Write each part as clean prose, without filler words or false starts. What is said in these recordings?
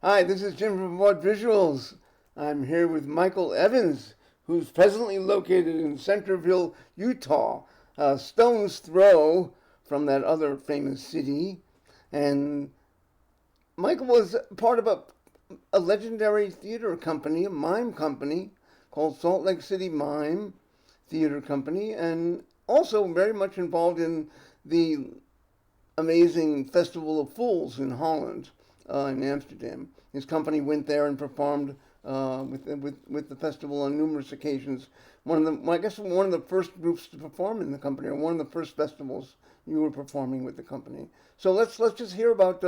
Hi, this is Jim from What Visuals. I'm here with Michael Evans, who's presently located in Centerville, Utah, a stone's throw from that other famous city. And Michael was part of a legendary theater company, a mime company called Salt Lake City Mime Theater Company, and also very much involved in the amazing Festival of Fools in Holland, in Amsterdam. His company went there and performed with the festival on numerous occasions. One of the, well, I guess, one of the first groups to perform in the company, or one of the first festivals you were performing with the company. So let's just hear about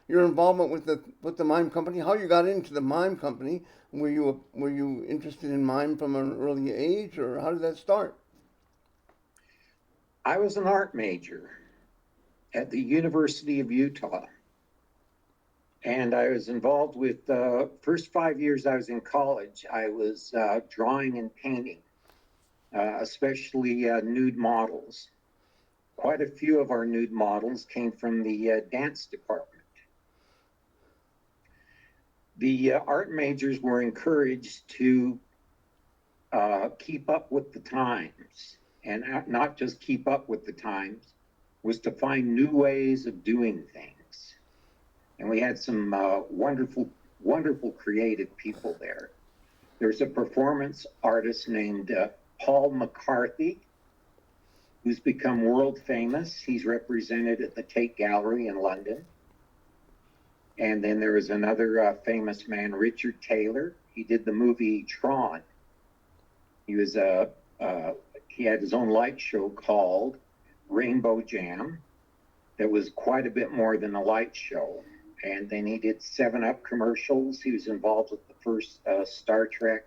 your involvement with the mime company. How you got into the mime company? Were you interested in mime from an early age, or how did that start? I was an art major at the University of Utah, and I was involved with the first 5 years I was in college. I was drawing and painting, especially nude models. Quite a few of our nude models came from the dance department. The art majors were encouraged to keep up with the times, and not just keep up with the times, was to find new ways of doing things. And we had some wonderful, wonderful creative people there. There's a performance artist named Paul McCarthy, who's become world famous. He's represented at the Tate Gallery in London. And then there was another famous man, Richard Taylor. He did the movie Tron. He was he had his own light show called Rainbow Jam that was quite a bit more than a light show. And then he did 7-Up commercials. He was involved with the first Star Trek.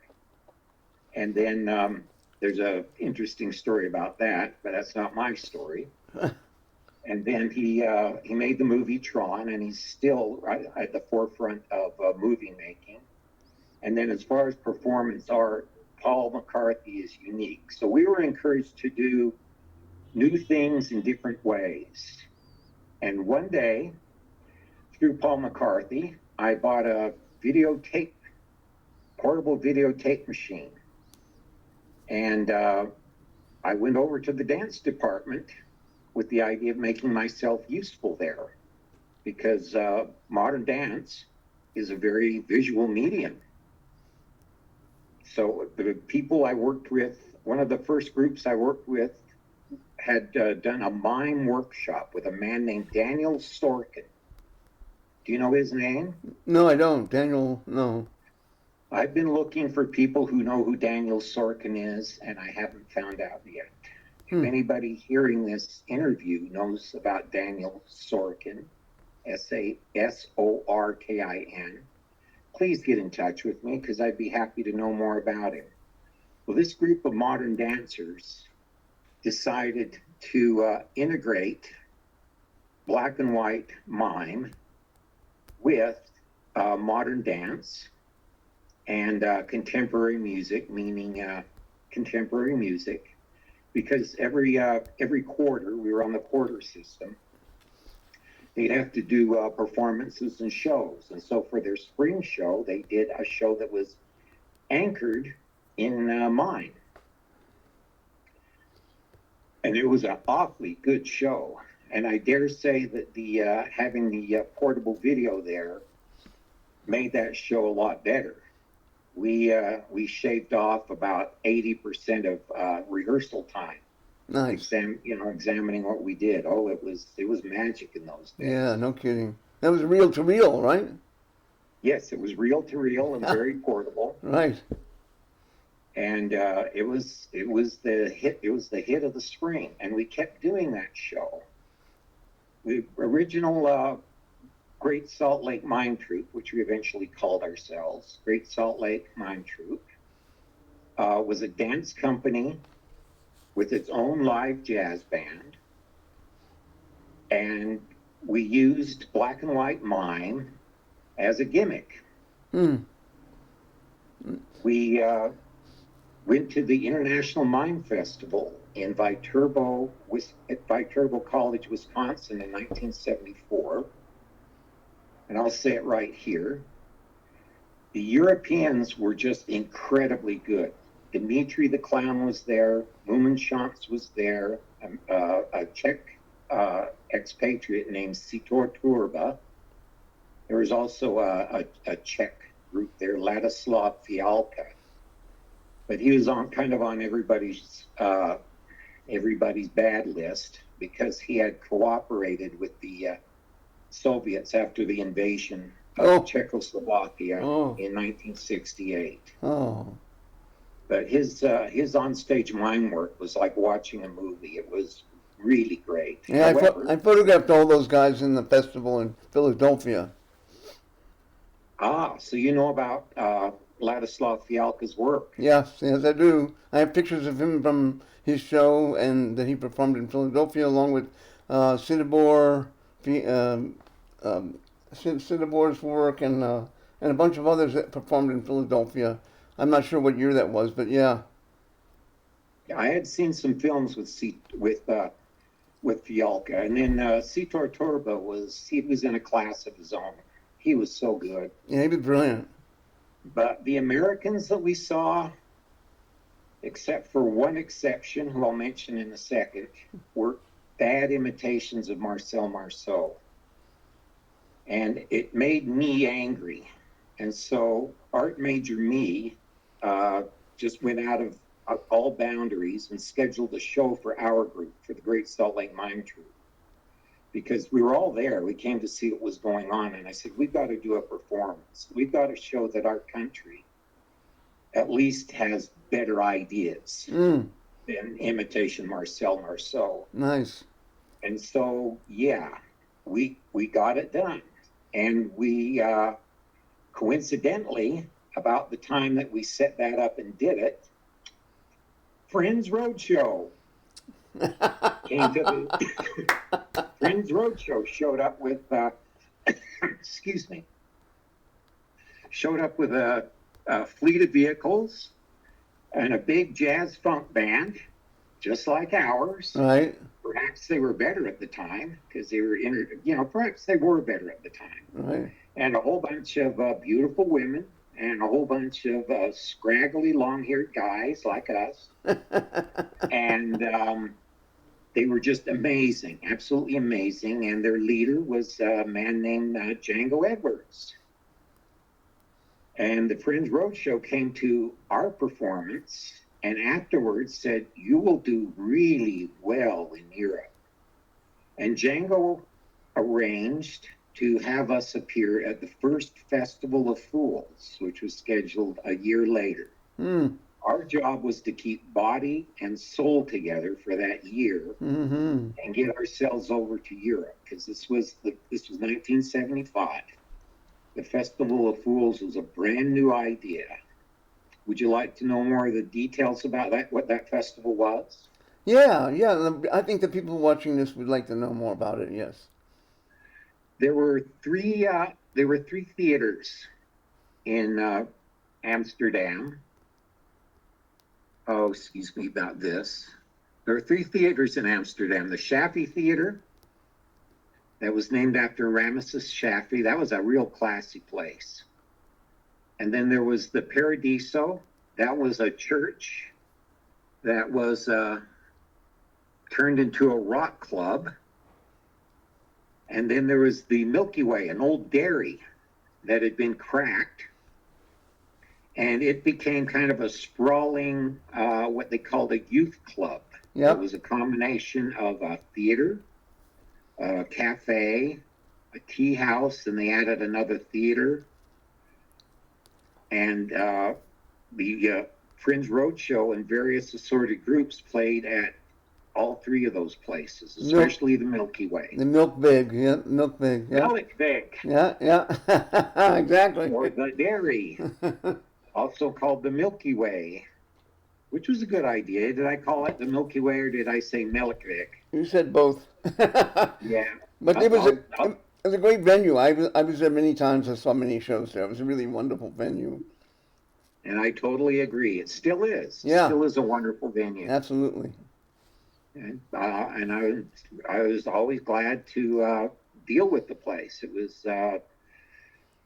And then there's a interesting story about that, but that's not my story. And then he made the movie Tron, and he's still right at the forefront of movie making. And then as far as performance art, Paul McCarthy is unique. So we were encouraged to do new things in different ways. And one day, through Paul McCarthy, I bought a videotape, portable videotape machine. And I went over to the dance department with the idea of making myself useful there, because modern dance is a very visual medium. So the people I worked with, one of the first groups I worked with had done a mime workshop with a man named Daniel Sorkin. Do you know his name? No, I don't. Daniel, no. I've been looking for people who know who Daniel Sorkin is, and I haven't found out yet. If Hmm. anybody hearing this interview knows about Daniel Sorkin, Sorkin, please get in touch with me, because I'd be happy to know more about him. Well, this group of modern dancers decided to integrate black and white mime with modern dance and contemporary music, meaning contemporary music, because every quarter, we were on the quarter system, they'd have to do performances and shows. And so for their spring show, they did a show that was anchored in mime. And it was an awfully good show. And I dare say that the having the portable video there made that show a lot better. We shaved off about 80% of rehearsal time, Nice. examining what we did. Oh, it was magic in those Yeah, days. no kidding. That was reel to reel, right? Yes, it was reel to reel and very portable, Right. and it was the hit of the spring, and we kept doing that show. The original Great Salt Lake Mime Troupe, which we eventually called ourselves Great Salt Lake Mime Troupe, was a dance company with its own live jazz band, and we used black and white mime as a gimmick. Hmm. We went to the International Mime Festival in at Viterbo College, Wisconsin in 1974. And I'll say it right here. The Europeans were just incredibly good. Dmitri the Clown was there, Blumenschanz was there, a Czech expatriate named Sitor Turba. There was also a Czech group there, Ladislav Fialka, but he was on kind of on everybody's bad list because he had cooperated with the Soviets after the invasion of Oh, Czechoslovakia oh, in 1968. oh. But his onstage mime work was like watching a movie. It was really great. Yeah, However, I photographed all those guys in the festival in Philadelphia. so you know about Ladislav Fialka's work. Yes, yes, I do. I have pictures of him from his show and that he performed in Philadelphia along with Sidibor, Sidibor's work and a bunch of others that performed in Philadelphia. I'm not sure what year that was, but yeah. I had seen some films with Fialka, and then Sitor Turba was in a class of his own. He was so good. Yeah, he was brilliant. But the Americans that we saw, except for one exception, who I'll mention in a second, were bad imitations of Marcel Marceau. And it made me angry. And so art major me just went out of all boundaries and scheduled a show for our group, for the Great Salt Lake Mime Troupe. Because we were all there. We came to see what was going on. And I said, we've got to do a performance. We've got to show that our country at least has better ideas Mm, than imitation Marcel Marceau. nice. And so, yeah, we got it done. And we, coincidentally, about the time that we set that up and did it, Friends Roadshow came to the Friends Roadshow showed up with, excuse me, showed up with a fleet of vehicles and a big jazz funk band, just like ours. Right, Perhaps they were better at the time because they were, perhaps they were better at the time. right. And a whole bunch of beautiful women and a whole bunch of scraggly, long-haired guys like us. And they were just amazing, absolutely amazing. And their leader was a man named Django Edwards. And the Friends Roadshow came to our performance and afterwards said, you will do really well in Europe. And Django arranged to have us appear at the first Festival of Fools, which was scheduled a year later. Mm, Our job was to keep body and soul together for that year mm-hmm. and get ourselves over to Europe, because this was 1975. The Festival of Fools was a brand new idea. Would you like to know more of the details about that, what that festival was? Yeah, yeah. I think the people watching this would like to know more about it. Yes. There were three theaters in Amsterdam. Oh, excuse me about this. There were three theaters in Amsterdam. The Shaffy Theater, that was named after Ramesses Shaffy. That was a real classy place. And then there was the Paradiso. That was a church that was turned into a rock club. And then there was the Milky Way, an old dairy that had been cracked. And it became kind of a sprawling, what they called a youth club. Yep. It was a combination of a theater, a cafe, a tea house, and they added another theater. And the Fringe Roadshow and various assorted groups played at all three of those places, especially the Milky Way. The Milk Big, yeah, Milk Big, yeah. Milk Big. Yeah, yeah, exactly. Or the dairy, also called the Milky Way, which was a good idea. Did I call it the Milky Way or did I say Milk Big? You said both. Yeah. But it was a great venue. I was there many times. I saw many shows there. It was a really wonderful venue. And I totally agree. It still is. Yeah. It still is a wonderful venue. Absolutely. And I was always glad to deal with the place. It was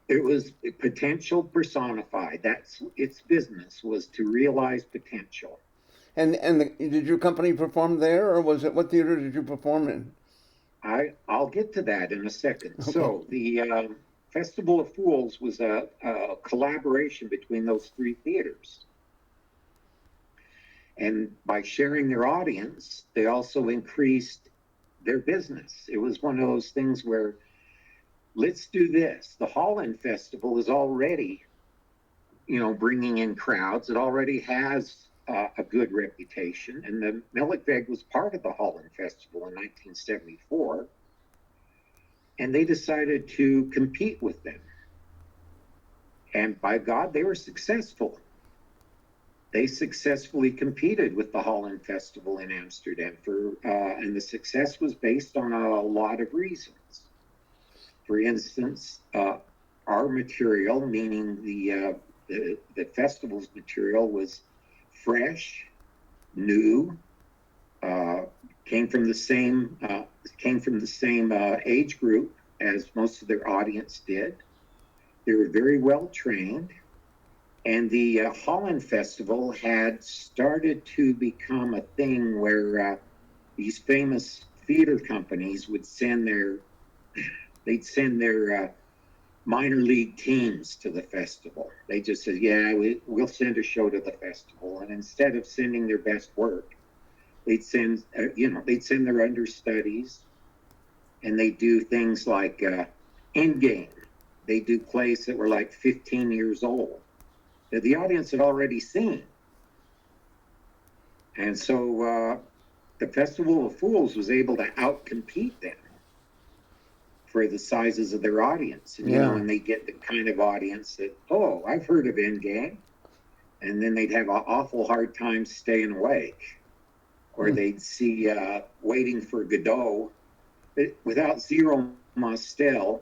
It was potential personified. That's its business, was to realize potential. Did your company perform there, or was it what theater did you perform in? I'll get to that in a second. Okay. So the Festival of Fools was a collaboration between those three theaters. And by sharing their audience, they also increased their business. It was one of those things where, let's do this. The Holland Festival is already, bringing in crowds. It already has a good reputation. And the Melkweg was part of the Holland Festival in 1974. And they decided to compete with them. And by God, they were successful. They successfully competed with the Holland Festival in Amsterdam and the success was based on a lot of reasons. For instance, our material, meaning the festival's material, was fresh, new, came from the same age group as most of their audience did. They were very well trained. And the Holland Festival had started to become a thing where these famous theater companies would send their minor league teams to the festival. They just said, "Yeah, we'll send a show to the festival." And instead of sending their best work, they'd send their understudies, and they do things like Endgame. They do plays that were like 15 years old that the audience had already seen. And so the Festival of Fools was able to outcompete them for the sizes of their audience. And, and they get the kind of audience that, oh, I've heard of Endgame. And then they'd have an awful hard time staying awake. Or they'd see Waiting for Godot. Without Zero Mostel,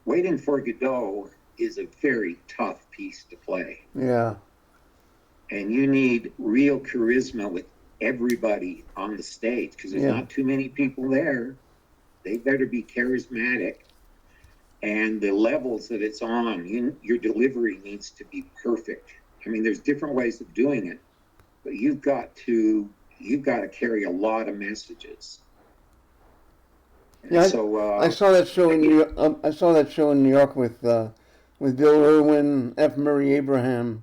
Waiting for Godot is a very tough piece to play. Yeah. And you need real charisma with everybody on the stage because there's not too many people there. They better be charismatic. And the levels that it's on, your delivery needs to be perfect. I mean, there's different ways of doing it, but you've got to carry a lot of messages. Yeah, so I saw that show in New York. I saw that show in New York with Bill Irwin, F. Murray Abraham.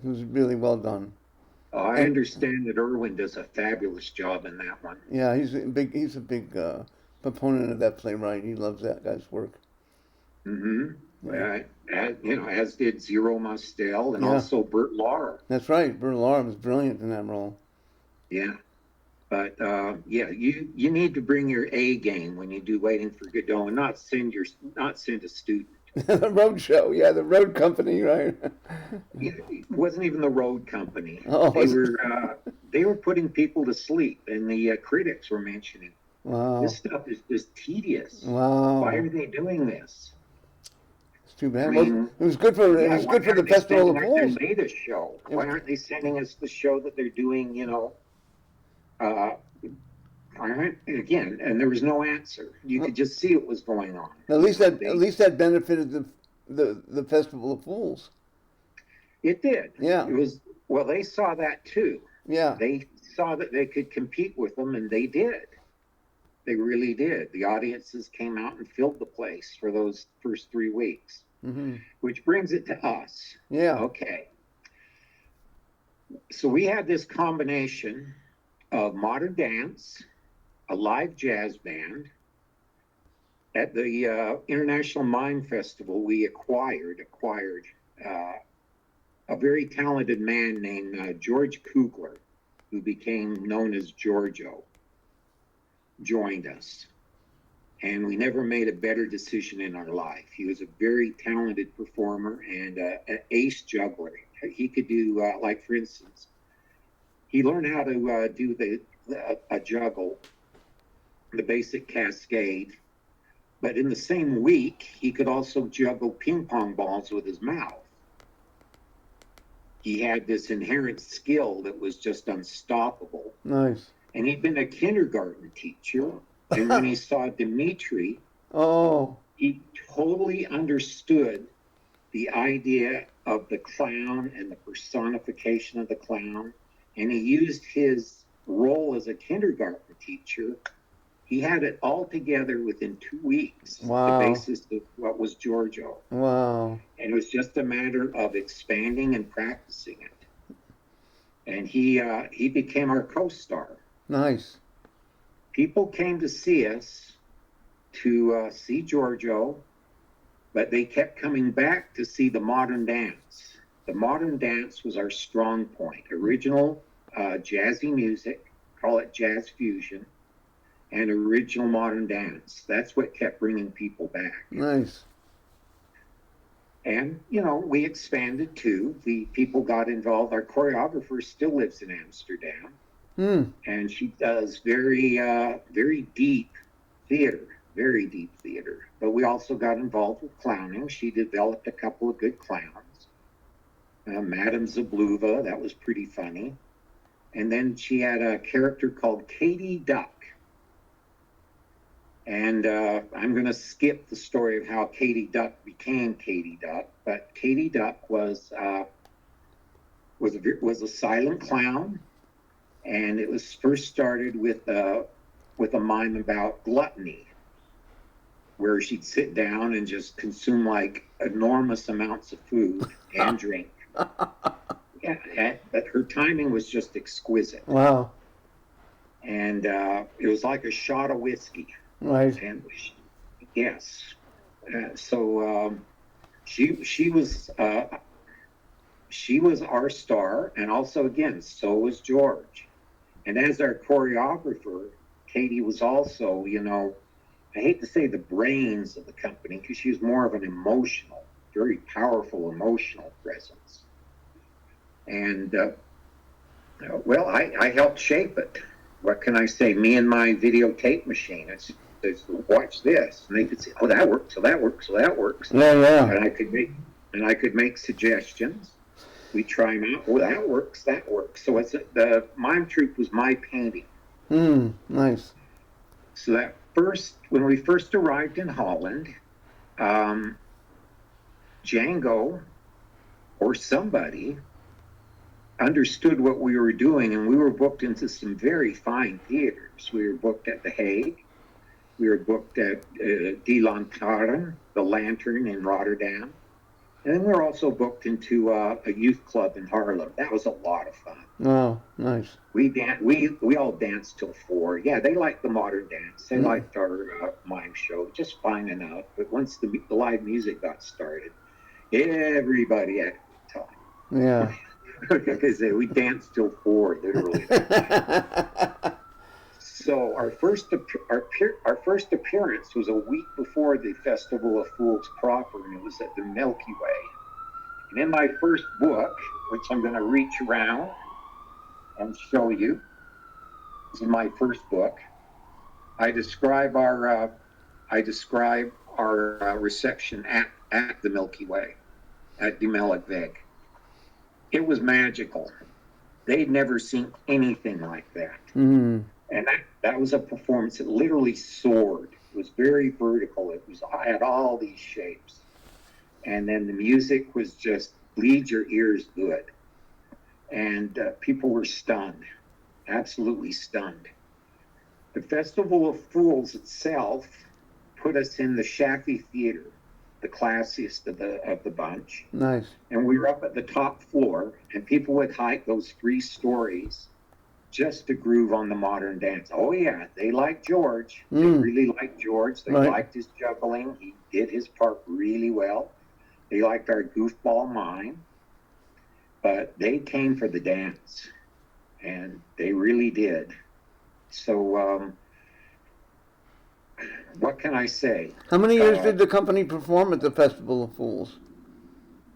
It was really well done. I understand that Irwin does a fabulous job in that one. Yeah, he's a big proponent of that playwright. He loves that guy's work. Mm-hmm. As did Zero Mostel and also Bert Lahr. That's right. Bert Lahr was brilliant in that role. Yeah. But you need to bring your A game when you do Waiting for Godot and not send a student. The road show, the road company, right? It wasn't even the road company. Oh, they were putting people to sleep, and the critics were mentioning, wow, this stuff is just tedious. Wow, why are they doing this? It's too bad. It was good for the Festival of Fools. Their latest show. Why aren't they sending us the show that they're doing? Again, and there was no answer. You could just see what was going on. At least that benefited the Festival of Fools. It did. Yeah. It was they saw that too. Yeah. They saw that they could compete with them, and they did. They really did. The audiences came out and filled the place for those first 3 weeks. Mm-hmm. Which brings it to us. Yeah. Okay. So we had this combination of modern dance, a live jazz band. At the International Mime Festival, we acquired a very talented man named George Kugler, who became known as Giorgio, joined us. And we never made a better decision in our life. He was a very talented performer and an ace juggler. He could do, like for instance, he learned how to do a juggle, the basic cascade, but in the same week, he could also juggle ping pong balls with his mouth. He had this inherent skill that was just unstoppable. Nice. And he'd been a kindergarten teacher. And when he saw Dimitri, He totally understood the idea of the clown and the personification of the clown. And he used his role as a kindergarten teacher. He had it all together within 2 weeks, the Wow. basis of what was Giorgio. Wow. And it was just a matter of expanding and practicing it. And he became our co-star. Nice. People came to see us to see Giorgio, but they kept coming back to see the modern dance. The modern dance was our strong point. Original jazzy music, call it jazz fusion, and original modern dance. That's what kept bringing people back. Nice. And, you know, we expanded too. The people got involved. Our choreographer still lives in Amsterdam, Hmm. and she does very deep theater, very deep theater. But we also got involved with clowning. She developed a couple of good clowns. Madame Zabluva, that was pretty funny. And then she had a character called Katie Duck. And I'm going to skip the story of how Katie Duck became Katie Duck. But Katie Duck was a silent clown, and it was first started with a mime about gluttony, where she'd sit down and just consume like enormous amounts of food and drink. Yeah, but her timing was just exquisite, Wow. and it was like a shot of whiskey. Right. And yes, so she was our star, and also again, so was George. And as our choreographer, Katie was also, you know, I hate to say the brains of the company because she was more of an emotional, very powerful emotional presence. And well, I helped shape it. What can I say? Me and my videotape machine. It's watch this, and they could say, "Oh, that works. So that works. So that works." Yeah, yeah. And I could make suggestions. We try them out. Oh, that works. That works. So the mime troupe was my painting. Hmm. Nice. So when we first arrived in Holland, um, Django or somebody understood what we were doing, and we were booked into some very fine theaters. We were booked at The Hague. We were booked at Die Lantaarn, the Lantern in Rotterdam. And then we were also booked into a youth club in Harlem. That was a lot of fun. Oh, nice. We all danced till 4. Yeah, they liked the modern dance. They Mm. liked our mime show, just fine enough. But once the live music got started, everybody had a good Yeah. time. Because we danced till 4, literally that night. So our first appearance was a week before the Festival of Fools proper, and it was at the Milky Way. And in my first book, which I'm going to reach around and show you, this is my first book. I describe our reception at the Milky Way at the Melkweg. It was magical. They'd never seen anything like that. Hmm. And that was a performance that literally soared. It was very vertical. I had all these shapes. And then the music was just bleed your ears good. And people were stunned, absolutely stunned. The Festival of Fools itself put us in the Shafi Theater, the classiest of the bunch. Nice. And we were up at the top floor, and people would hike those 3 stories just to groove on the modern dance. Oh yeah, they liked George. They really liked George. They Right. liked his juggling. He did his part really well. They liked our goofball mime, but they came for the dance, and they really did. So what can I say? How many years did the company perform at the Festival of Fools?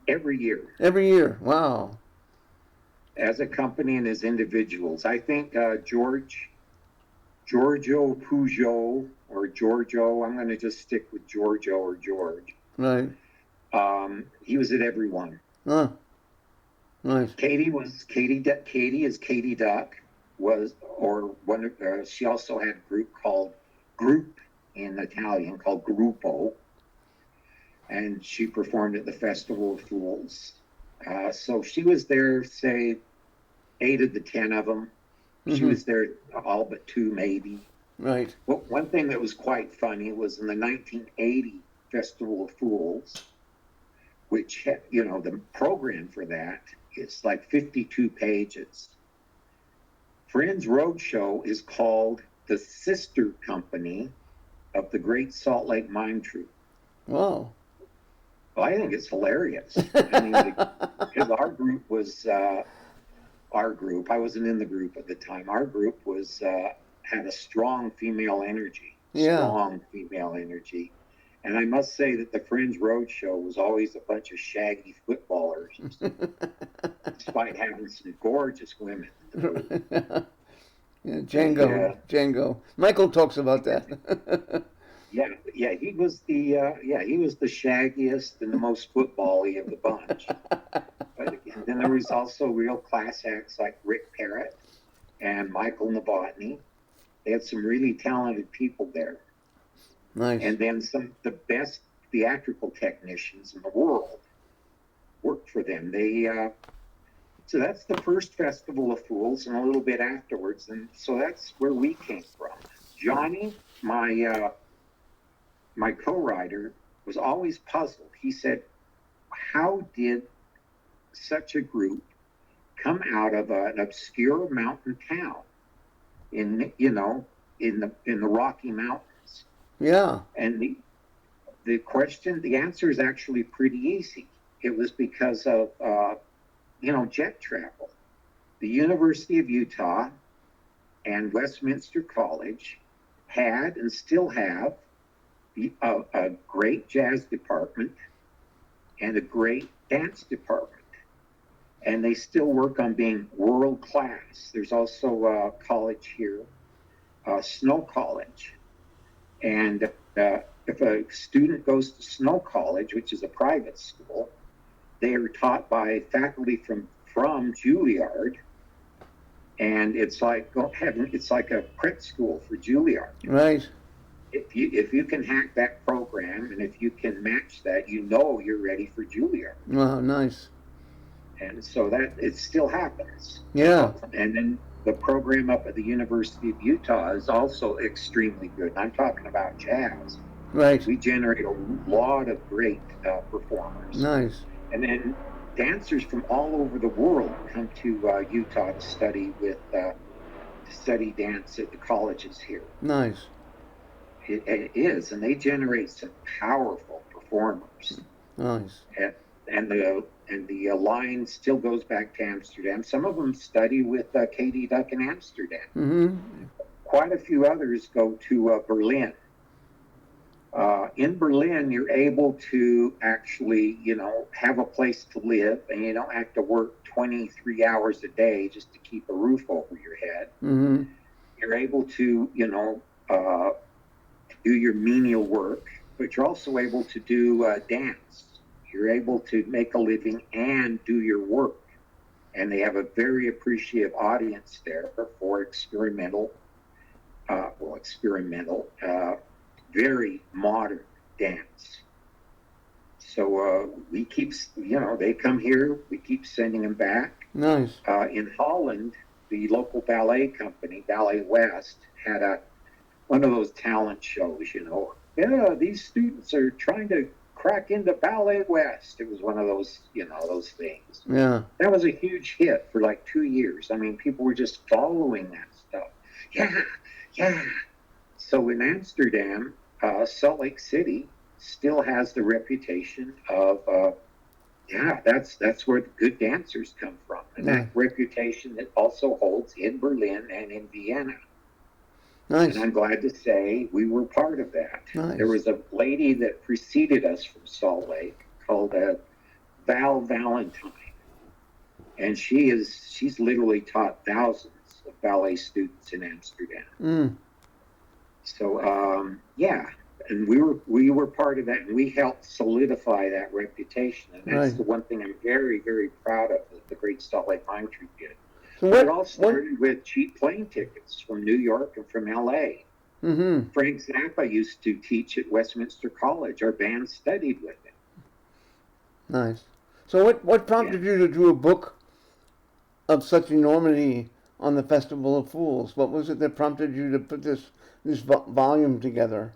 Every year, Every year. Wow. as a company and as individuals, I think Giorgio Pujo or Giorgio. I'm going to just stick with Giorgio or George. Right. He was at every one. Huh. Nice. Katie is Katie Duck she also had a group called Group in Italian called Gruppo, and she performed at the Festival of Fools. So she was there, say, 8 of the 10 of them. She Mm-hmm. was there all but 2, maybe. Right. Well, one thing that was quite funny was in the 1980 Festival of Fools, which, the program for that is like 52 pages. Friends Roadshow is called the sister company of the Great Salt Lake Mime Troupe. Wow. Well, I think it's hilarious. I mean, because our group. I wasn't in the group at the time. Our group had a strong female energy, Yeah. and I must say that the Fringe Roadshow was always a bunch of shaggy footballers, despite having some gorgeous women in the group. Yeah, They, Django. Django. Michael talks about that. yeah, he was the shaggiest and the most football-y of the bunch. But again, then there was also real class acts like Rick Parrott and Michael Novotny. They had some really talented people there. Nice. And then some of the best theatrical technicians in the world worked for them. So that's the first Festival of Fools, and a little bit afterwards, and so that's where we came from. Johnny, my co-writer, was always puzzled. He said, "How did such a group come out of an obscure mountain town in the Rocky Mountains?" Yeah. And the answer is actually pretty easy. It was because of jet travel. The University of Utah and Westminster College had and still have a great jazz department and a great dance department. And they still work on being world class. There's also a college here, Snow College. And if a student goes to Snow College, which is a private school, they are taught by faculty from Juilliard, and it's like a prep school for Juilliard. Right. If you can hack that program and if you can match that, you're ready for Juilliard. Wow. Nice. And so that it still happens. Yeah. And then the program up at the University of Utah is also extremely good. I'm talking about jazz. Right. We generate a lot of great performers. Nice. And then dancers from all over the world come to Utah to study dance at the colleges here. Nice. It is, and they generate some powerful performers. Nice. And the line still goes back to Amsterdam. Some of them study with Katie Duck in Amsterdam. Mm-hmm. Quite a few others go to Berlin. In Berlin, you're able to actually, have a place to live, and you don't have to work 23 hours a day just to keep a roof over your head. Mm-hmm. You're able to, do your menial work, but you're also able to do dance. You're able to make a living and do your work. And they have a very appreciative audience there for experimental, very modern dance. So we keep, they come here, we keep sending them back. Nice. In Holland, the local ballet company, Ballet West, had one of those talent shows, Yeah, these students are trying to crack into Ballet West. It was one of those, those things. Yeah. That was a huge hit for like 2 years. I mean, people were just following that stuff. Yeah. So in Amsterdam, Salt Lake City still has the reputation of, that's where the good dancers come from. And that reputation it also holds in Berlin and in Vienna. Nice. And I'm glad to say we were part of that. Nice. There was a lady that preceded us from Salt Lake called Val Valentine. And she's literally taught thousands of ballet students in Amsterdam. Mm. So, and we were part of that, and we helped solidify that reputation. And that's the one thing I'm very, very proud of that the Great Salt Lake Mime Troupe did. So it all started with cheap plane tickets from New York and from LA. Mm-hmm. Frank Zappa used to teach at Westminster College. Our band studied with him. Nice. So what Yeah. prompted you to do a book of such enormity on the Festival of Fools? What was it that prompted you to put this volume together?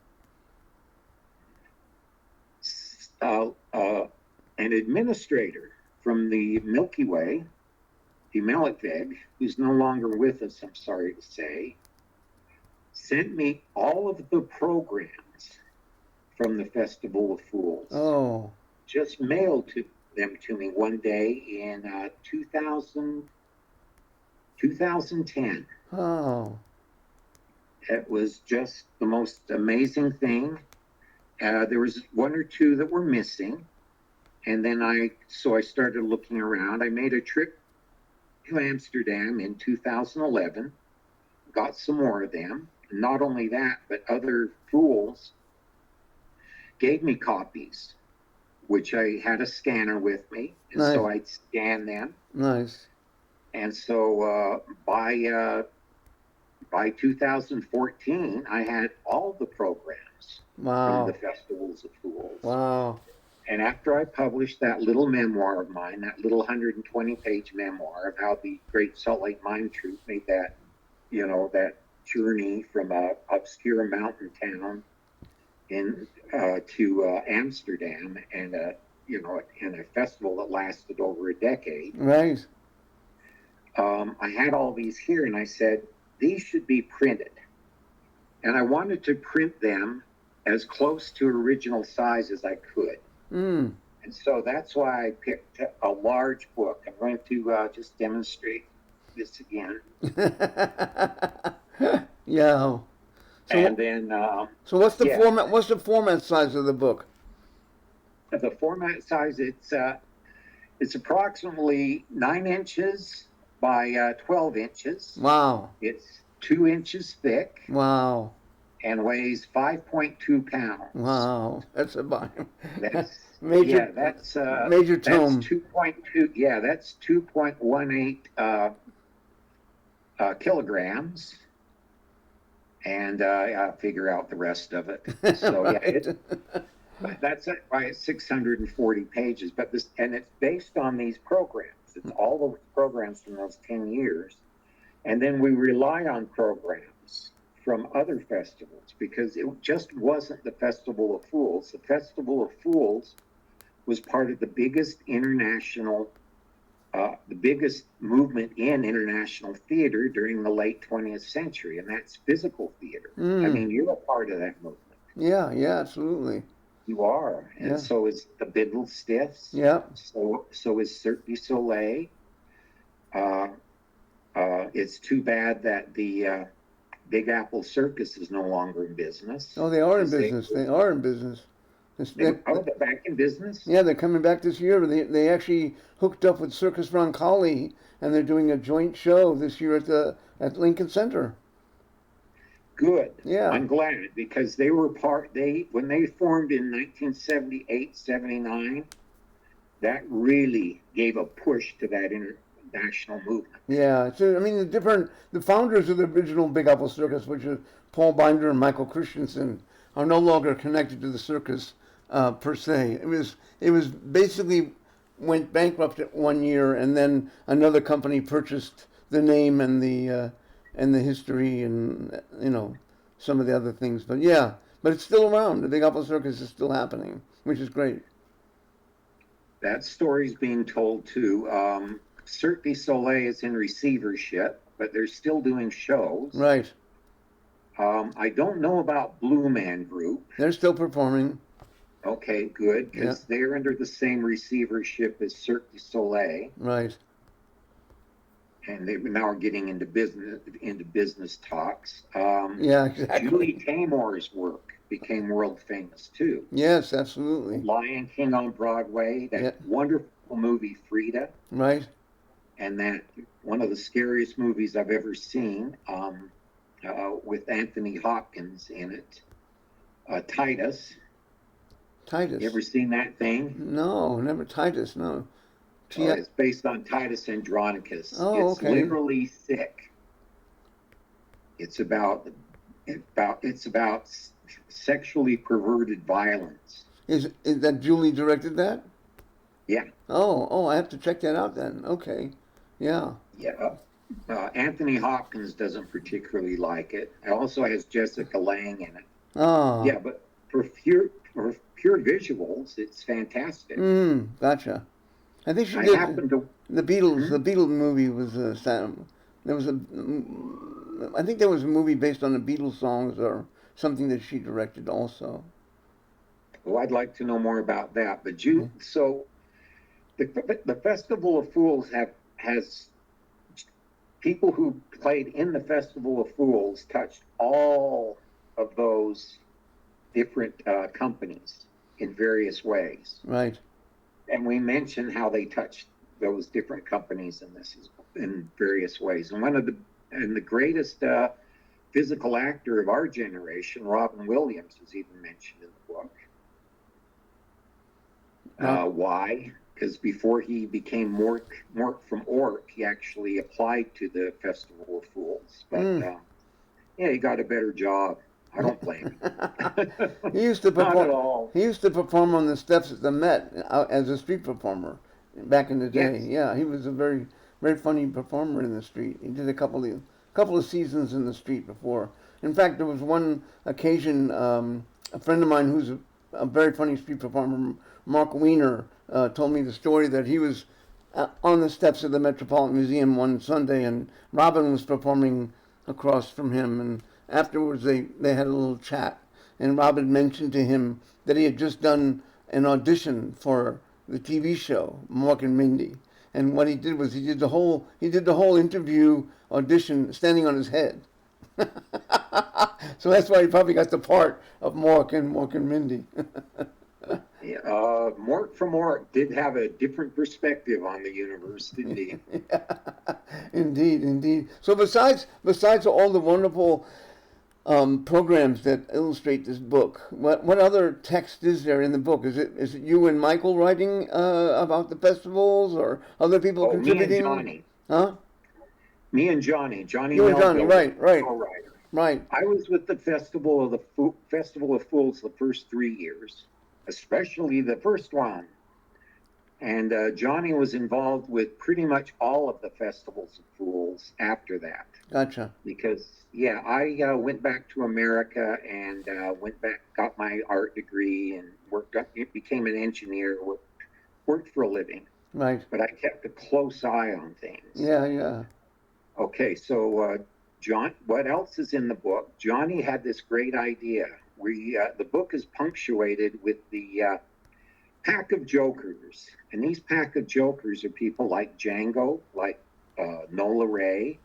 Uh, uh, an administrator from the Milky Way, the Melekveg, who's no longer with us, I'm sorry to say, sent me all of the programs from the Festival of Fools, Oh, just mailed them to me one day in 2010. oh, It was just the most amazing thing. There was one or two that were missing, and then I started looking around. I made a trip to Amsterdam in 2011, got some more of them. Not only that, but other fools gave me copies, which I had a scanner with me, and nice, so I'd scan them. nice. And so by 2014, I had all the programs from the Wow, Festivals of Fools. wow. And after I published that little memoir of mine, that little 120-page memoir of how the Great Salt Lake Mime Troupe made that, that journey from a obscure mountain town in to Amsterdam, and and a festival that lasted over a decade. Right. I had all these here, and I said these should be printed, and I wanted to print them as close to original size as I could. Mm. And so that's why I picked a large book. I'm going to just demonstrate this again. Yeah. And So then, so what's the yeah, format? What's the format size of the book? the format size, it's approximately 9 inches by 12 inches. Wow, It's 2 inches thick wow, and weighs 5.2 pounds. wow. That's a volume. That's Major, yeah, that's major that's tome. 2.2. Yeah, that's 2.18 kilograms, and I'll figure out the rest of it. So yeah, Right. that's why it's 640 pages. But it's based on these programs. It's all those programs from those 10 years, and then we rely on programs from other festivals because it just wasn't the Festival of Fools. The Festival of Fools was part of the biggest movement in international theater during the late 20th century, and that's physical theater. I Mm. mean, you're a part of that movement. Yeah, yeah, absolutely. You are, and Yeah, so is the Biddle Stiffs. yeah. So is Cirque du Soleil. Uh, it's too bad that the Big Apple Circus is no longer in business Oh, they are in because business. They are in business. they're back in business. Yeah, they're coming back this year. They actually hooked up with Circus Roncalli, and they're doing a joint show this year at Lincoln Center. Good. Yeah, I'm glad because they were when they formed in 1978, 79, that really gave a push to that international movement. yeah. So I mean, the founders of the original Big Apple Circus, which is Paul Binder and Michael Christensen, are no longer connected to the circus per se. It was basically went bankrupt at one year, and then another company purchased the name and the history and some of the other things. But yeah, but it's still around. The Big Apple Circus is still happening, which is great. That story's being told too. Cirque du Soleil is in receivership, but they're still doing shows. Right. I don't know about Blue Man Group. They're still performing. Okay, good, Yeah. because they're under the same receivership as Cirque du Soleil, Right. and they now are getting into business talks. Yeah. Julie Exactly. Taymor's work became world famous too. Yes. Absolutely. Lion King on Broadway, Yeah. that wonderful movie Frida, Right. and that one of the scariest movies I've ever seen, with Anthony Hopkins in it, Titus. You Titus. ever seen that thing? No, never Titus. No. T. It's based on Titus Andronicus. Oh, It's okay. literally sick. It's about sexually perverted violence. Is that Julie directed that? Yeah, Oh, I have to check that out then. Okay. Yeah. yeah. Anthony Hopkins doesn't particularly like it. It also has Jessica Lange in it. Ah. Yeah, but for pure visuals, it's fantastic. Gotcha. I think she I did happen to. the Beatles. Hmm? The Beatles movie was there was a. I think there was a movie based on the Beatles songs or something that she directed also. Well, I'd like to know more about that. But Yeah. so the Festival of Fools has people who played in the Festival of Fools touched all of those different companies in various ways. Right. And we mentioned how they touched those different companies in various ways. And the greatest physical actor of our generation, Robin Williams, is even mentioned in the book. Rob. Why? Because before he became Mork from Ork, he actually applied to the Festival of Fools. But Mm. yeah, he got a better job. I don't blame him. he used to Not at perform. all. He used to perform on the steps at the Met as a street performer back in the day. Yes. Yeah, he was a very funny performer in the street. He did a couple of seasons in the street before. In fact, there was one occasion. A friend of mine who's a very funny street performer, Mark Weiner, told me the story that he was on the steps of the Metropolitan Museum one Sunday, and Robin was performing across from him, and afterwards they had a little chat, and Robin mentioned to him that he had just done an audition for the TV show Mork and Mindy, and what he did was he did the whole interview audition standing on his head. So that's why he probably got the part of Mork and Mindy. Yeah, Mort from Mort did have a different perspective on the universe, didn't he? Indeed, indeed. So besides all the wonderful programs that illustrate this book, what other text is there in the book? Is it you and Michael writing about the festivals, or other people Oh, me and contributing? Johnny. Huh? Me and Johnny. Johnny You and Johnny, Melville was right, the right, co-writer. right. I was with the Festival of Fools the first 3 years, especially the first one. And Johnny was involved with pretty much all of the festivals of fools after that. Gotcha. Because, yeah, I went back to America and went back, got my art degree, and became an engineer, worked for a living. Right. But I kept a close eye on things. Yeah, yeah. Okay, so John, what else is in the book? Johnny had this great idea. The book is punctuated with the pack of jokers, and these pack of jokers are people like Django, like Nola Ray,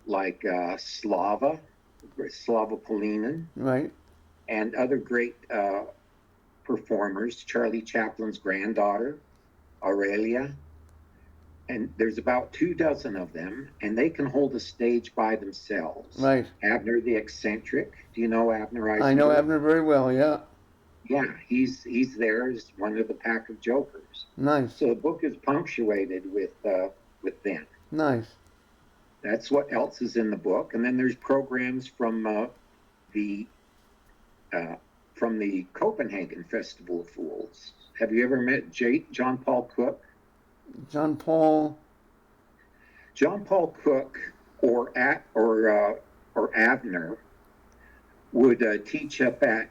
like Slava Polinin, Right. and other great performers. Charlie Chaplin's granddaughter, Aurelia, and there's about 2 dozen of them, and they can hold a stage by themselves. Right. Abner the Eccentric. Do you know Abner I know Eisenberg? Abner very well. Yeah. Yeah, he's there as one of the pack of jokers. Nice. So the book is punctuated with them. Nice. That's what else is in the book, and then there's programs the uh, from the Copenhagen Festival of Fools. Have you ever met John Paul Cook? John Paul. John Paul Cook or Abner would teach up at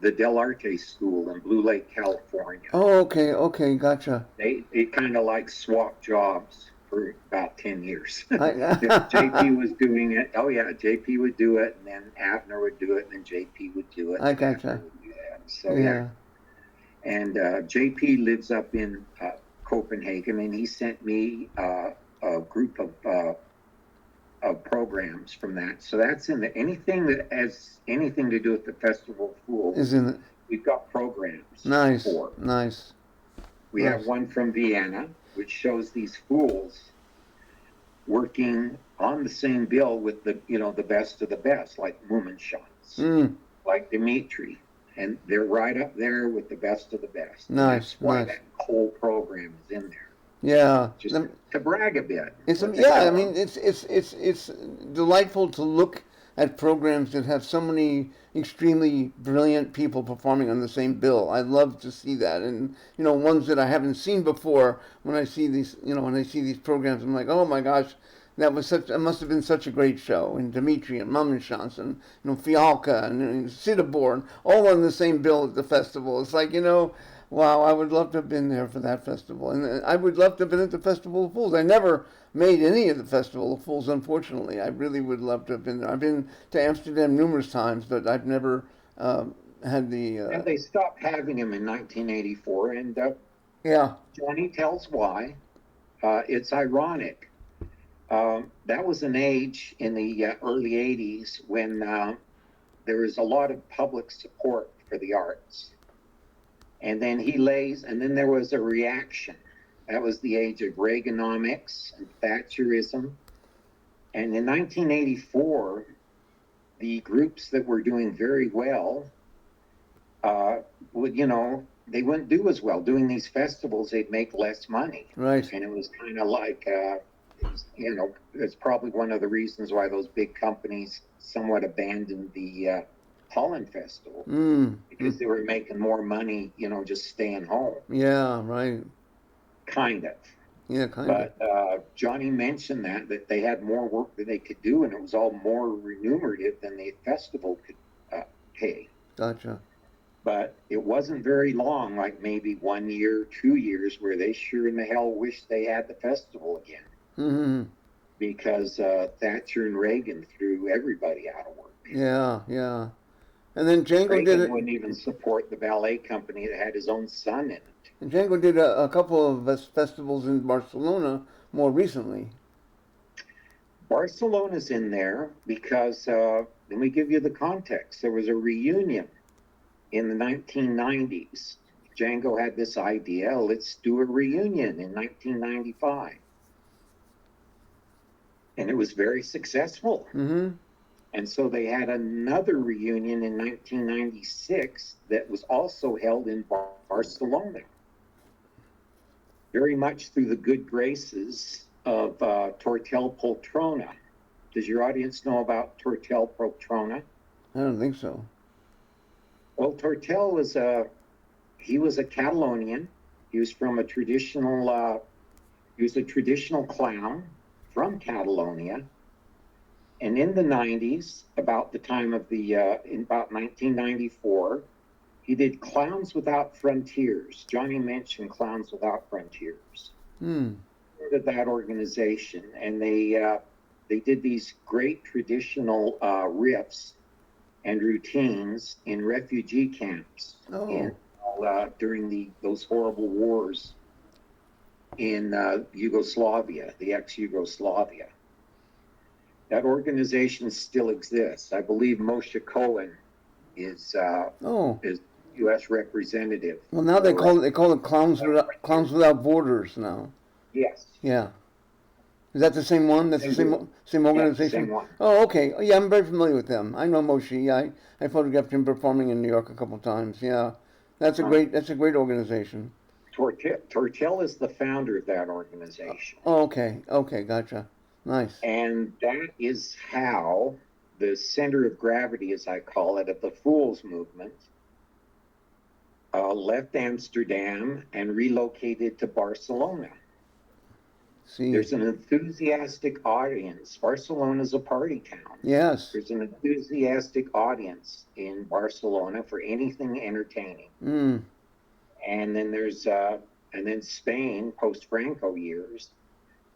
the Del Arte School in Blue Lake, California. Oh, okay, okay, gotcha. They kind of like swapped jobs for about 10 years. I, JP was doing it. Oh yeah, JP would do it, and then Abner would do it, and then JP would do it. I And Abner gotcha. would do that. So yeah, and JP lives up in Copenhagen, and he sent me a group of programs from that. So that's in anything that has anything to do with the Festival of Fools. Isn't it We've got programs nice? for. Nice. We Nice. have one from Vienna, which shows these fools working on the same bill with the best of the best, like Mummenschanz, Mm, like Dimitri, and they're right up there with the best of the best. And nice, that's why nice. that whole program is in there, Yeah. just to brag a bit. It's Let yeah. I go. mean, it's delightful to look at programs that have so many extremely brilliant people performing on the same bill. I love to see that, and ones that I haven't seen before. When I see these, when I see these programs, I'm like, oh my gosh, that must have been such a great show. And Dimitri and Mummenschanz and Fialka and Sidibor, and all on the same bill at the festival. It's like, wow, I would love to have been there for that festival, and I would love to have been at the Festival of Fools. I never made any of the Festival of Fools, unfortunately. I really would love to have been there. I've been to Amsterdam numerous times, but I've never had the. And they stopped having him in 1984, and Yeah. Johnny tells why. It's ironic. That was an age in the early 80s when there was a lot of public support for the arts. And then there was a reaction. That was the age of Reaganomics and Thatcherism. And in 1984, the groups that were doing very well they wouldn't do as well. Doing these festivals, they'd make less money. Right. And it was kind of like, it's probably one of the reasons why those big companies somewhat abandoned the Holland Festival, because they were making more money, just staying home. Yeah, right. Kind of. Yeah, kind of. But Johnny mentioned that they had more work that they could do, and it was all more remunerative than the festival could pay. Gotcha. But it wasn't very long, like maybe 1 year, 2 years, where they sure in the hell wished they had the festival again. Mm-hmm. Because Thatcher and Reagan threw everybody out of work. Yeah, yeah. And then Django Reagan wouldn't even support the ballet company that had his own son in it. And Django did a couple of festivals in Barcelona more recently. Barcelona's in there because, let me give you the context. There was a reunion in the 1990s. Django had this idea, let's do a reunion in 1995. And it was very successful. Mm-hmm. And so they had another reunion in 1996 that was also held in Barcelona. Very much through the good graces of Tortel Poltrona. Does your audience know about Tortel Poltrona? I don't think so. Well, Tortel was a Catalonian. He was from a traditional clown from Catalonia. And in the 90s, about the time of in about 1994, he did Clowns Without Frontiers. Johnny mentioned Clowns Without Frontiers. Of that organization, and they did these great traditional riffs and routines in refugee camps during those horrible wars in Yugoslavia, the ex-Yugoslavia. That organization still exists. I believe Moshe Cohen is U.S. representative. Well, now they call it Clowns Without Borders now. Yes. Yeah. Is that the same one? That's the same organization? Yeah, same one. Oh, okay. Oh, yeah, I'm very familiar with them. I know Moshe. Yeah, I photographed him performing in New York a couple times. Yeah. That's a great organization. Tortel is the founder of that organization. Oh, okay. Okay, gotcha. Nice. And that is how the center of gravity, as I call it, of the Fools movement left Amsterdam and relocated to Barcelona. See. There's an enthusiastic audience. Barcelona's a party town. Yes. There's an enthusiastic audience in Barcelona for anything entertaining. Mm. And then Spain, post-Franco years,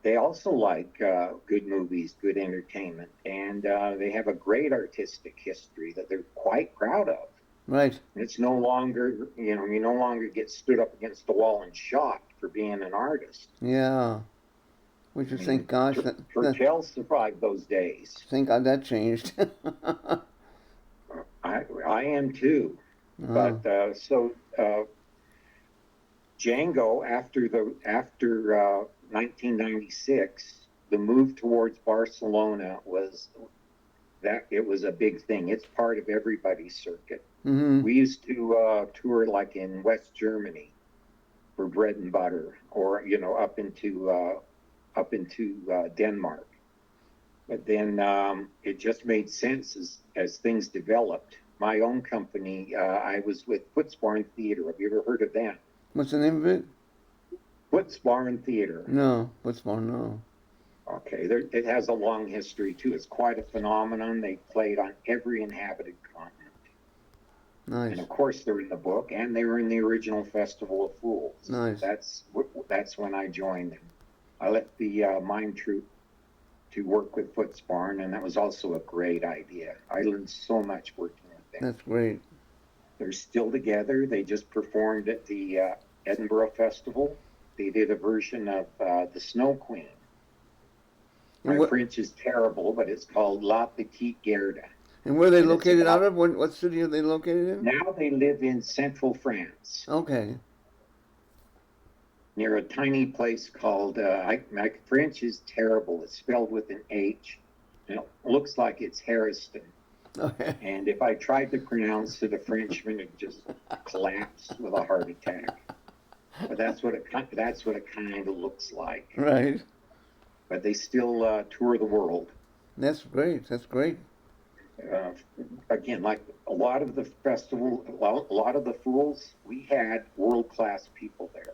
they also like good movies, good entertainment, and they have a great artistic history that they're quite proud of. Right. And it's no longer, you no longer get stood up against the wall and shot for being an artist. Yeah. Which is, thank gosh. Tortel survived those days. Thank God that changed. I am too. Oh. But Django, after 1996, the move towards Barcelona was a big thing. It's part of everybody's circuit. Mm-hmm. We used to tour like in West Germany for bread and butter, or up into Denmark. But then it just made sense as things developed. My own company, I was with Footsbarn Theater. Have you ever heard of them? What's the name of it? Footsbarn Theater. No. What's more? No. Okay, it has a long history too. It's quite a phenomenon. They played on every inhabited continent. Nice. And of course, they're in the book, and they were in the original Festival of Fools. Nice. That's when I joined them. I left the mime troupe to work with Footsbarn, and that was also a great idea. I learned so much working with them. That's great. They're still together. They just performed at the Edinburgh Festival. They did a version of The Snow Queen. My French is terrible, but it's called La Petite Garde. And where are they located out of? What city are they located in? Now they live in central France. Okay. Near a tiny place called, my French is terrible. It's spelled with an H. And it looks like it's Harriston. Okay. And if I tried to pronounce it, a Frenchman would just collapse with a heart attack. But that's what it kind of looks like. Right. But they still tour the world. That's great. That's great. Again, like a lot of the festival, a lot of the fools, we had world-class people there.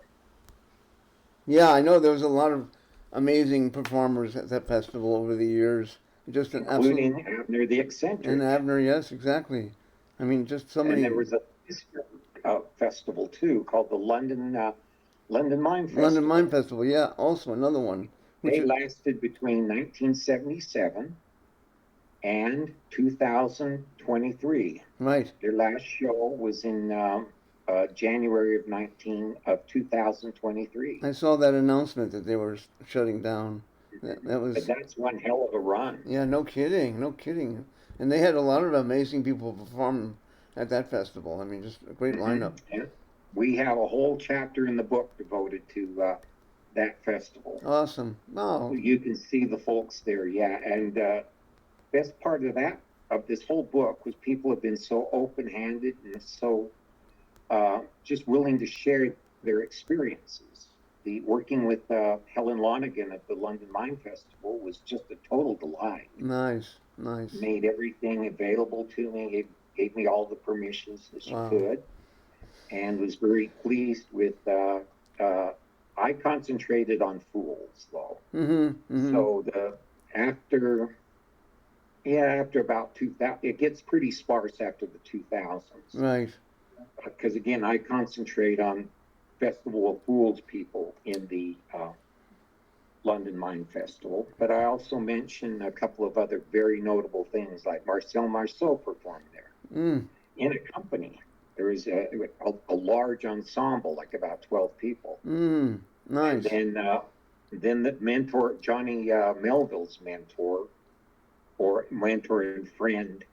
Yeah, I know there was a lot of amazing performers at that festival over the years. Just an including Abner the Eccentric. And Abner, yes, exactly. I mean, just so many. And there was a festival too called the London Mime Festival. London Mime Festival, yeah, also another one. They lasted between 1977 and 2023. Right. Their last show was in January of 2023. I saw that announcement that they were shutting down. That was. But that's one hell of a run. Yeah, no kidding, no kidding. And they had a lot of amazing people perform at that festival. I mean, just a great lineup. Yeah. We have a whole chapter in the book devoted to that festival. Awesome. Wow. You can see the folks there, yeah. And best part of this whole book was people have been so open-handed and so just willing to share their experiences. Working with Helen Lonergan at the London Mime Festival was just a total delight. Nice, nice. Made everything available to me, gave me all the permissions that she could, and was very pleased with. I concentrated on fools though. So after about 2000, it gets pretty sparse after the 2000s. Right. Because again, I concentrate on Festival of Fools people in the London Mime Festival, but I also mention a couple of other very notable things, like Marcel Marceau performed there in a company. There was a large ensemble, like about 12 people. Nice. And then the mentor, Johnny Melville's mentor and friend,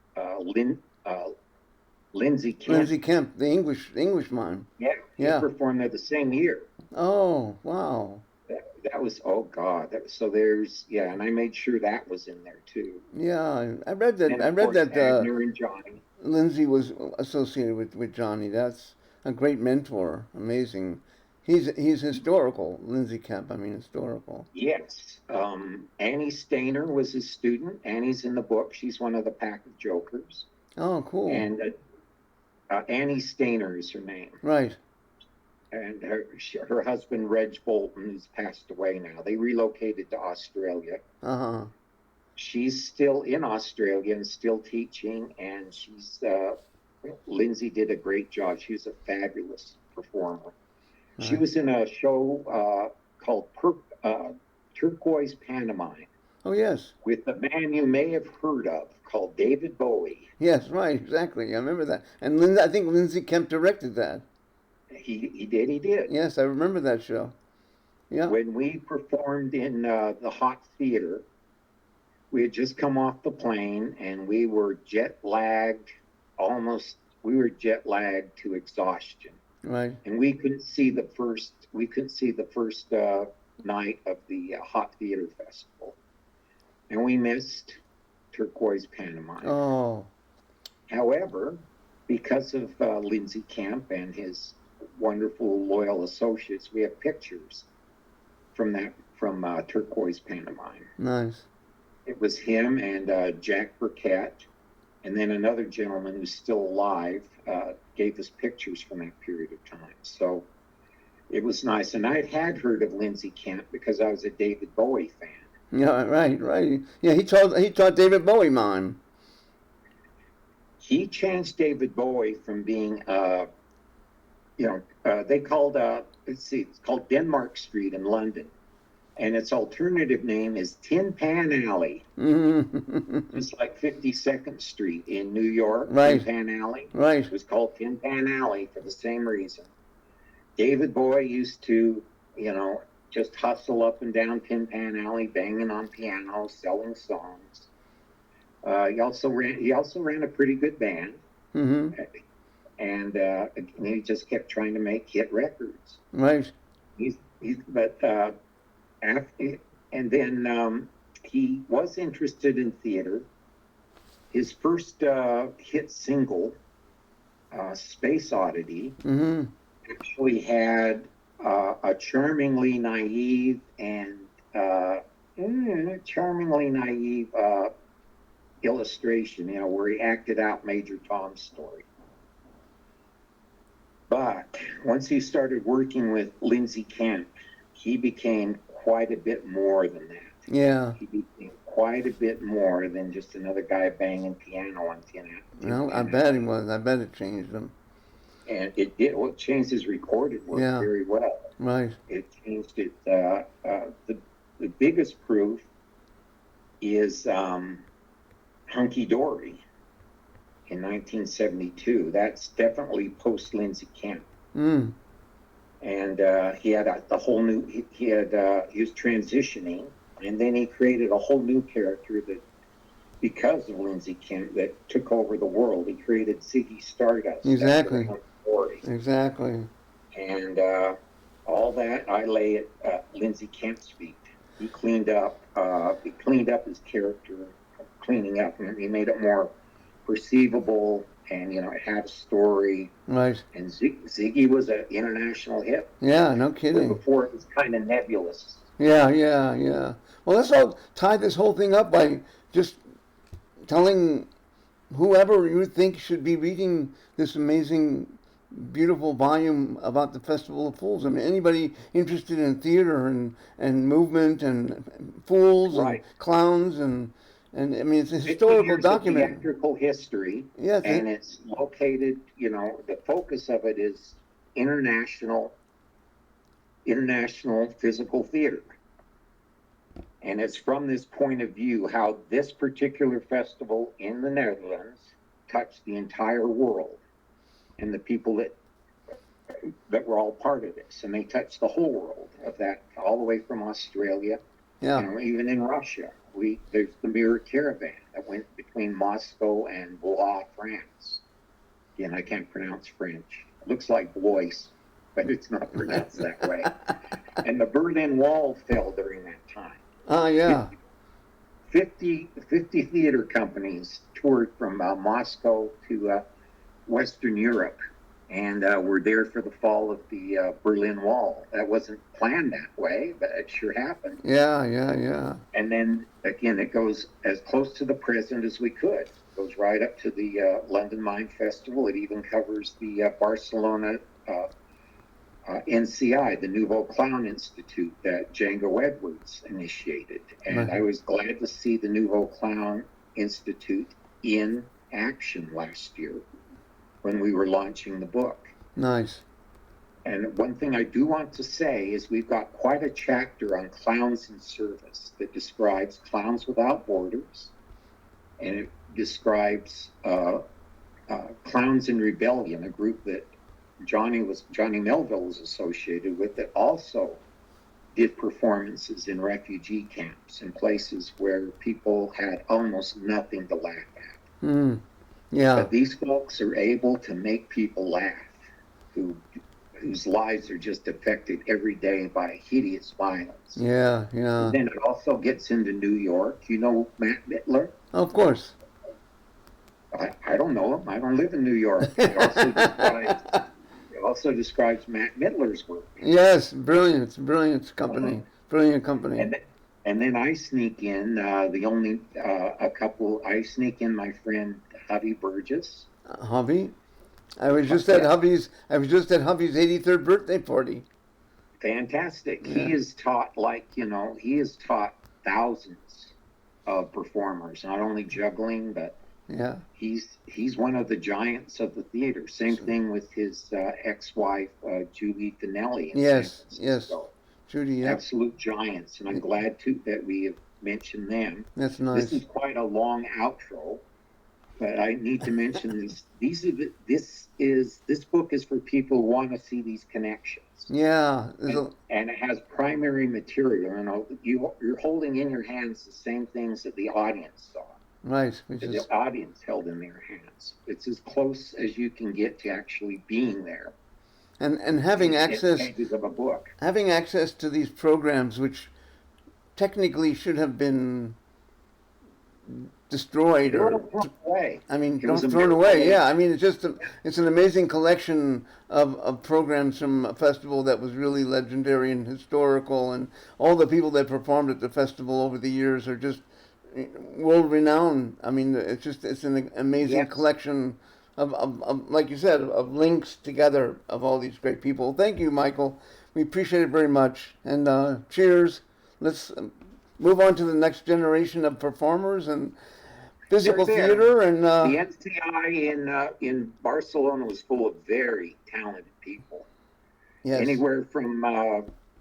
Lindsay Kemp. Lindsay Kemp, the English mime. Yeah, he performed there the same year. Oh, wow. That was, oh God, so there's, and I made sure that was in there too. Yeah, I read that. Abner and Johnny. Lindsay was associated with Johnny. That's a great mentor. Amazing. He's historical, Lindsay Kemp. I mean, historical. Yes. Annie Stainer was his student. Annie's in the book. She's one of the pack of jokers. Oh, cool. And Annie Stainer is her name. Right. And her husband, Reg Bolton, who's passed away now. They relocated to Australia. Uh-huh. She's still in Australia and still teaching. And Lindsay did a great job. She was a fabulous performer. Right. She was in a show called Turquoise Pantomime. Oh, yes. With a man you may have heard of called David Bowie. Yes, right, exactly. I remember that. And I think Lindsay Kemp directed that. He did. Yes, I remember that show. Yeah. When we performed in the Hot Theater, we had just come off the plane and we were jet lagged to exhaustion. Right. And we couldn't see the first night of the Hot Theater Festival. And we missed Turquoise Pantomime. Oh. However, because of Lindsay Kemp and his wonderful loyal associates, we have pictures from Turquoise Pantomime. Nice. It was him and Jack Burkett, and then another gentleman who's still alive gave us pictures from that period of time. So it was nice. And I had heard of Lindsay Kemp because I was a David Bowie fan. Yeah, right, right. Yeah, he taught David Bowie mime. He changed David Bowie from being, they called, it's called Denmark Street in London. And its alternative name is Tin Pan Alley. Mm-hmm. It's like 52nd Street in New York, Right. Tin Pan Alley. Right. It was called Tin Pan Alley for the same reason. David Bowie used to, just hustle up and down Tin Pan Alley, banging on piano, selling songs. He also ran a pretty good band, Mm-hmm. and he just kept trying to make hit records. Right. And then he was interested in theater. His first hit single, Space Oddity, Mm-hmm. actually had a charmingly naive illustration, where he acted out Major Tom's story. But once he started working with Lindsay Kemp, he became quite a bit more than that. Yeah. He became quite a bit more than just another guy banging piano on Tin. Well, I bet he was. I bet it changed him. And it did. Well, it changed his recorded work very well. Right. It changed it. The biggest proof is Hunky Dory in 1972. That's definitely post Lindsay Kemp. Mm. And he had the whole new. He was transitioning, and then he created a whole new character that, because of Lindsay Kemp, that took over the world. He created Ziggy Stardust. Exactly. Exactly. And all that I lay at Lindsay Kemp's feet. He cleaned up his character, cleaning up, and he made it more perceivable, and it had a story. Right. And Ziggy was an international hit. Yeah, no kidding. Before it was kind of nebulous. Yeah, yeah, yeah. Well, let's all tie this whole thing up by just telling whoever you think should be reading this amazing, beautiful volume about the Festival of Fools. I mean, anybody interested in theater and movement and fools Right. and clowns and I mean, it's a historical document. Theatrical history. Yes. And it's located, the focus of it is international physical theater. And it's from this point of view how this particular festival in the Netherlands touched the entire world, and the people that were all part of this. And they touched the whole world of that, all the way from Australia, even in Russia. There's the Mirror Caravan that went between Moscow and Blois, France. Again, I can't pronounce French. It looks like Blois, but it's not pronounced that way. And the Berlin Wall fell during that time. Oh, yeah. 50 theater companies toured from Moscow to Western Europe, and were there for the fall of the Berlin Wall. That wasn't planned that way, but it sure happened. Yeah, yeah, yeah. And then, again, it goes as close to the present as we could. It goes right up to the London Mime Festival. It even covers the Barcelona NCI, the Nouveau Clown Institute that Django Edwards initiated. And Right. I was glad to see the Nouveau Clown Institute in action last year when we were launching the book. Nice. And one thing I do want to say is we've got quite a chapter on clowns in service that describes Clowns Without Borders, and it describes Clowns in Rebellion, a group that Johnny Melville was associated with, that also did performances in refugee camps in places where people had almost nothing to laugh at. Mm. Yeah. But these folks are able to make people laugh, whose lives are just affected every day by hideous violence. Yeah, yeah. And then it also gets into New York. You know Matt Mittler? Of course. I don't know him. I don't live in New York. It also describes Matt Mittler's work. Yes, brilliant company. Brilliant company. And then I sneak in I sneak in my friend Javi Burgess. Hubby. I was just at Yeah, hubby's. I was just at hubby's 83rd birthday party. fantastic. Yeah, He has taught thousands of performers, not only juggling, but yeah. he's one of the giants of the theater. Same thing with his ex-wife, Julie Finelli in San Yes, yes. Francisco. Judy, yep. Absolute giants, and I'm glad too that we have mentioned them. That's This nice. is quite a long outro, but I need to mention this. This book is for people who want to see these connections, Yeah, and it has primary material. You're holding in your hands the same things that the audience saw, right, which that is the audience held in their hands. It's as close as you can get to actually being there and in the pages of a book. having access to these programs, which technically should have been destroyed Throw or it away. I mean, It don't was a thrown miracle. away. Yeah, I mean, it's an amazing collection of programs from a festival that was really legendary and historical, and all the people that performed at the festival over the years are just world renowned. I mean, it's an amazing Yes. collection of like you said, of links together of all these great people. Thank you, Michael. We appreciate it very much, and cheers. Let's move on to the next generation of performers and physical They're there. theater and The NCI in Barcelona was full of very talented people, yes, anywhere from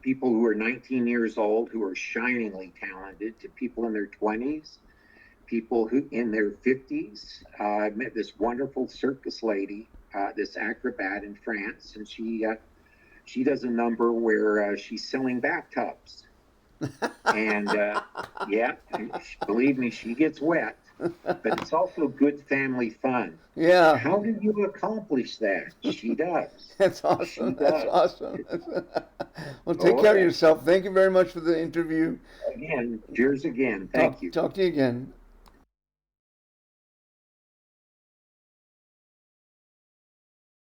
people who are 19 years old who are shiningly talented to people in their 20s, people who in their 50s. I met this wonderful circus lady, this acrobat in France, and she does a number where she's selling bathtubs, and yeah, believe me, she gets wet, but it's also good family fun. yeah, How do you accomplish that? She does. that's She awesome. That's does. awesome. Well, take Oh, care of yeah. yourself. Thank you very much for the interview. Again, cheers again. Thank you. Talk to you again.